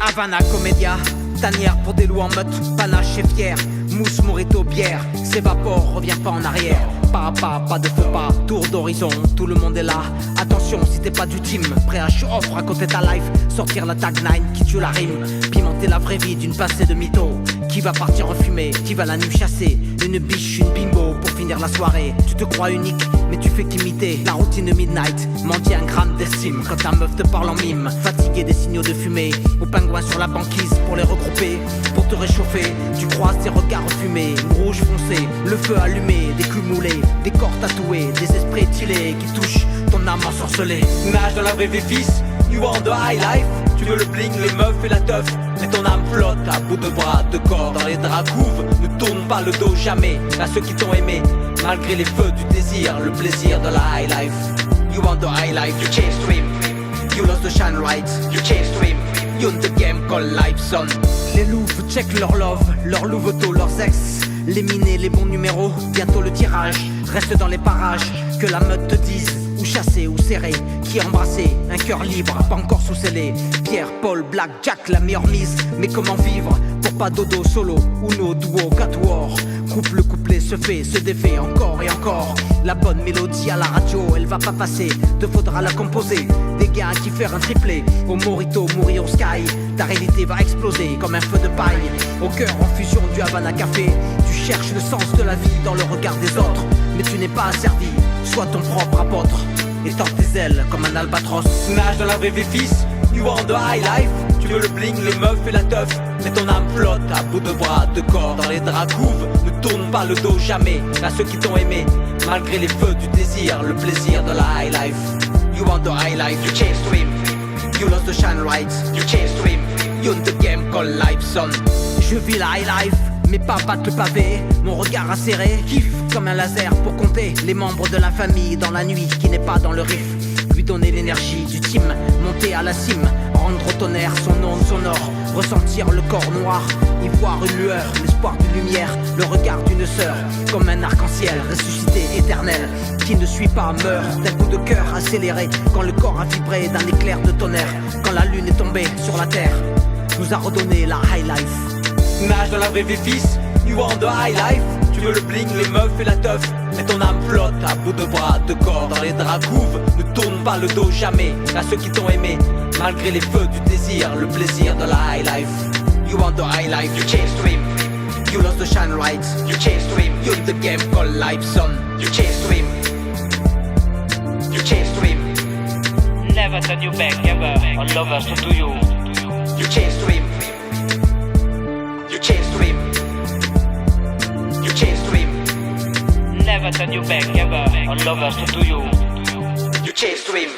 Havana Comédia, tanière pour des loups en meute, panache et fier, mousse, morito, bière, s'évapore, revient pas en arrière. Pas de faux pas, tour d'horizon, tout le monde est là. Attention si t'es pas du team, prêt à show off, raconter ta life, sortir la tagline qui tue la rime, pimenter la vraie vie d'une passée de mytho. Qui va partir en fumée, qui va la nuit chasser, une biche, une bimbo pour finir la soirée. Tu te crois unique, mais tu fais qu'imiter la routine de midnight, mendier un gramme d'estime quand ta meuf te parle en mime. Fatigué des signaux de fumée, aux pingouins sur la banquise pour les regrouper, pour te réchauffer. Tu croises tes regards fumés, rouge foncé, le feu allumé, des culs moulés, des corps tatoués, des esprits étilés qui touchent ton âme ensorcelée. Nage dans la vraie vie fils, you want the high life. Tu veux le bling, les meufs et la teuf, mais ton âme flotte à bout de bras, de corps dans les draps couves. Ne tourne pas le dos jamais à ceux qui t'ont aimé, malgré les feux du désir, le plaisir de la high life. You want the high life, you chase dream. You lost the shine right, you chase dream. You in the game called life son. Les loups check leur love, leur louveteau, leurs ex. Les minés, les bons numéros, bientôt le tirage. Reste dans les parages, que la meute te dise ou chasser ou serrer, qui embrasser, un cœur libre, pas encore sous-scellé. Pierre, Paul, Black, Jack, la meilleure mise. Mais comment vivre pour pas dodo solo, uno, duo, quatuor. Couple, couplet se fait, se défait encore et encore. La bonne mélodie à la radio, elle va pas passer, te faudra la composer. Des gars qui faire un triplé, au morito, mourir au sky. Ta réalité va exploser comme un feu de paille. Au cœur en fusion du Havana Café. Tu cherches le sens de la vie dans le regard des autres, mais tu n'es pas asservi, sois ton propre apôtre. Et tends tes ailes comme un albatros. Nage dans la vraie vie fils, you want the high life. Tu veux le bling, les meufs et la teuf, mais ton âme flotte à bout de bras, de corps dans les draps couves. Ne tourne pas le dos jamais à ceux qui t'ont aimé, malgré les feux du désir, le plaisir de la high life. You want the high life, you chase dream. You lost the shine right, you chase dream. You in the game called life son. Je vis la high life, mes pas battent le pavé, mon regard acéré, kiffe comme un laser pour compter les membres de la famille dans la nuit qui n'est pas dans le riff. Lui donner l'énergie du team, monter à la cime, rendre au tonnerre son onde sonore, ressentir le corps noir, y voir une lueur, l'espoir d'une lumière, le regard d'une sœur, comme un arc-en-ciel, ressuscité éternel, qui ne suit pas meurt d'un coup de cœur accéléré, quand le corps a vibré d'un éclair de tonnerre, quand la lune est tombée sur la terre, nous a redonné la high life. Nage dans la vraie vie fils, you want the high life. Tu veux le bling, les meufs et la teuf, mais ton âme flotte à bout de bras, de corps dans les draps couves. Ne tourne pas le dos jamais à ceux qui t'ont aimé, malgré les feux du désir, le plaisir de la high life. You want the high life, you chase dream. You lost the shine right, you chase dream. You in the game called life son, you chase dream. You chase dream. Never turn you back ever, all lovers to do you. You chase dream. You chase dream. You chase dream. Never turn you back ever, all lovers to do you. You chase dream.